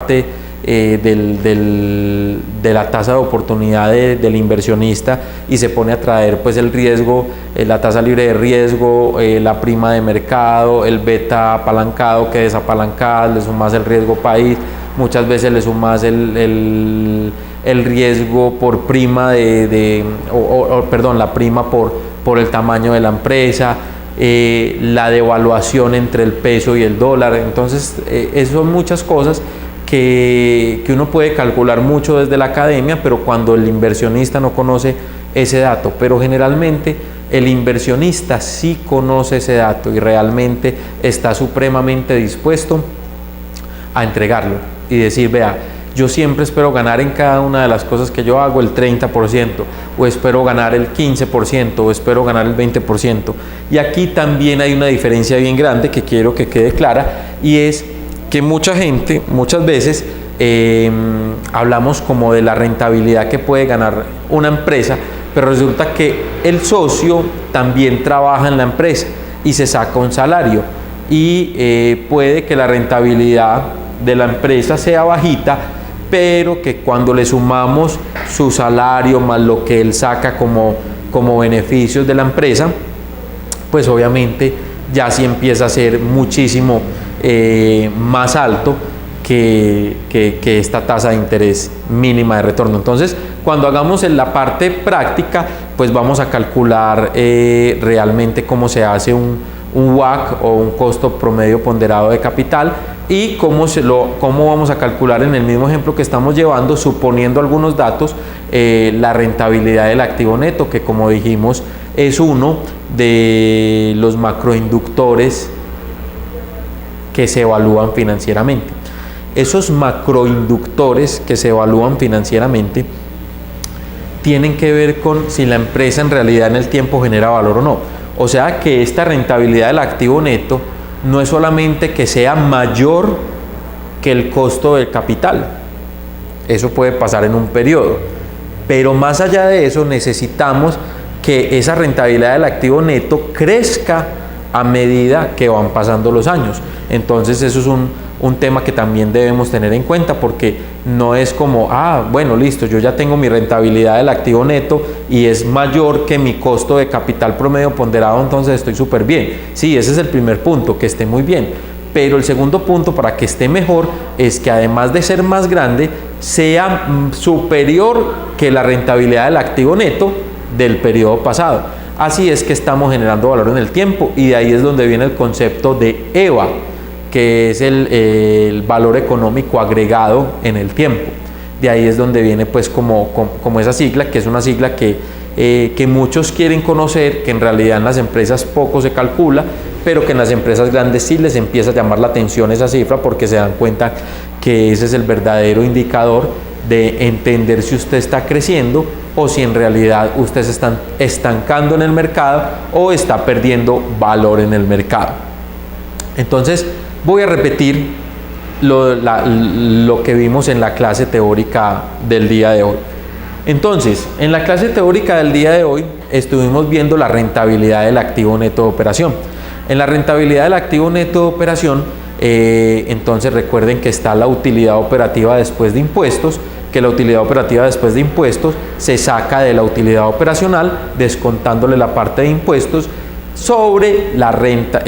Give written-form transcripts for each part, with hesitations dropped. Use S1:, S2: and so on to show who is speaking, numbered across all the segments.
S1: de la tasa de oportunidad del inversionista y se pone a traer pues el riesgo, la tasa libre de riesgo, la prima de mercado, el beta apalancado que desapalancado, le sumas el riesgo país, muchas veces le sumas el riesgo por prima la prima por el tamaño de la empresa, la devaluación entre el peso y el dólar. Entonces son muchas cosas que uno puede calcular mucho desde la academia, pero cuando el inversionista no conoce ese dato, pero generalmente el inversionista sí conoce ese dato y realmente está supremamente dispuesto a entregarlo y decir, vea, yo siempre espero ganar en cada una de las cosas que yo hago el 30%, o espero ganar el 15%, o espero ganar el 20%. Y aquí también hay una diferencia bien grande que quiero que quede clara, y es que mucha gente, muchas veces, hablamos como de la rentabilidad que puede ganar una empresa, pero resulta que el socio también trabaja en la empresa y se saca un salario, y puede que la rentabilidad de la empresa sea bajita, pero que cuando le sumamos su salario más lo que él saca como beneficios de la empresa, pues obviamente ya sí empieza a ser muchísimo más alto que esta tasa de interés mínima de retorno. Entonces, cuando hagamos en la parte práctica, pues vamos a calcular realmente cómo se hace un WACC o un costo promedio ponderado de capital, y cómo vamos a calcular en el mismo ejemplo que estamos llevando, suponiendo algunos datos, la rentabilidad del activo neto, que como dijimos es uno de los macroinductores que se evalúan financieramente. Esos macroinductores que se evalúan financieramente tienen que ver con si la empresa en realidad en el tiempo genera valor o no. O sea que esta rentabilidad del activo neto no es solamente que sea mayor que el costo del capital, eso puede pasar en un periodo, pero más allá de eso necesitamos que esa rentabilidad del activo neto crezca a medida que van pasando los años. Entonces eso es un tema que también debemos tener en cuenta, porque no es como, bueno, listo, yo ya tengo mi rentabilidad del activo neto y es mayor que mi costo de capital promedio ponderado, entonces estoy súper bien. Sí, ese es el primer punto, que esté muy bien, pero el segundo punto para que esté mejor es que además de ser más grande, sea superior que la rentabilidad del activo neto del periodo pasado. Así es que estamos generando valor en el tiempo, y de ahí es donde viene el concepto de EVA, que es el valor económico agregado en el tiempo. De ahí es donde viene pues como esa sigla, que es una sigla que muchos quieren conocer, que en realidad en las empresas poco se calcula, pero que en las empresas grandes sí les empieza a llamar la atención esa cifra, porque se dan cuenta que ese es el verdadero indicador de entender si usted está creciendo o si en realidad usted se está estancando en el mercado o está perdiendo valor en el mercado. Entonces, voy a repetir lo que vimos en la clase teórica del día de hoy. Entonces, en la clase teórica del día de hoy estuvimos viendo la rentabilidad del activo neto de operación. En la rentabilidad del activo neto de operación, entonces recuerden que está la utilidad operativa después de impuestos, que la utilidad operativa después de impuestos se saca de la utilidad operacional, descontándole la parte de impuestos sobre la renta,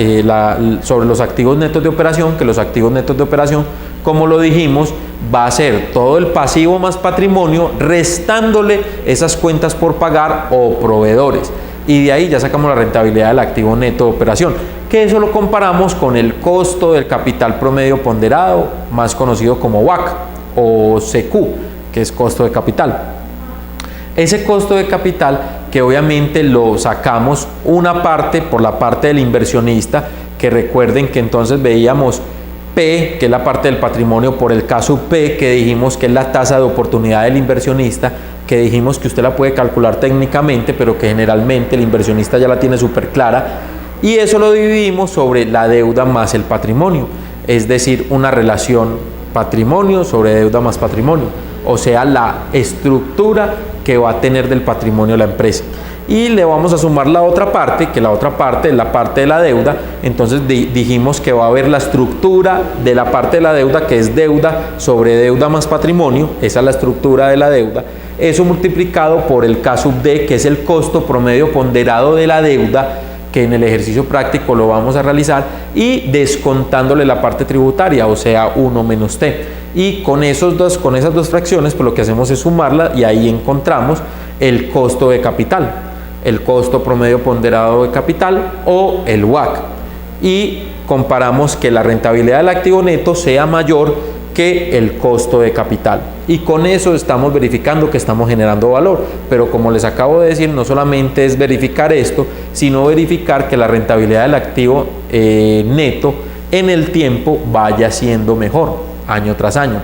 S1: sobre los activos netos de operación, que los activos netos de operación, como lo dijimos, va a ser todo el pasivo más patrimonio, restándole esas cuentas por pagar o proveedores, y de ahí ya sacamos la rentabilidad del activo neto de operación, que eso lo comparamos con el costo del capital promedio ponderado, más conocido como WACC o CQ, que es costo de capital. Ese costo de capital, que obviamente lo sacamos una parte por la parte del inversionista, que recuerden que entonces veíamos P, que es la parte del patrimonio, por el caso P, que dijimos que es la tasa de oportunidad del inversionista, que dijimos que usted la puede calcular técnicamente, pero que generalmente el inversionista ya la tiene súper clara, y eso lo dividimos sobre la deuda más el patrimonio, es decir, una relación patrimonio sobre deuda más patrimonio, o sea, la estructura que va a tener del patrimonio la empresa. y le vamos a sumar la otra parte, que la otra parte es la parte de la deuda. Entonces dijimos que va a haber la estructura de la parte de la deuda, que es deuda sobre deuda más patrimonio, esa es la estructura de la deuda. Eso multiplicado por el K sub D, que es el costo promedio ponderado de la deuda, que en el ejercicio práctico lo vamos a realizar, y descontándole la parte tributaria, o sea 1 menos T. Y con esas dos fracciones, pues lo que hacemos es sumarla y ahí encontramos el costo de capital, el costo promedio ponderado de capital o el WACC. Y comparamos que la rentabilidad del activo neto sea mayor que el costo de capital, y con eso estamos verificando que estamos generando valor. Pero como les acabo de decir, no solamente es verificar esto, sino verificar que la rentabilidad del activo neto en el tiempo vaya siendo mejor año tras año.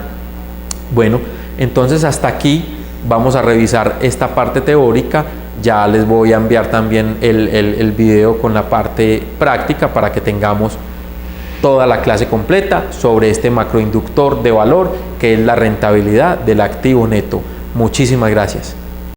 S1: Bueno, entonces hasta aquí vamos a revisar esta parte teórica. Ya les voy a enviar también el video con la parte práctica para que tengamos toda la clase completa sobre este macroinductor de valor que es la rentabilidad del activo neto. Muchísimas gracias.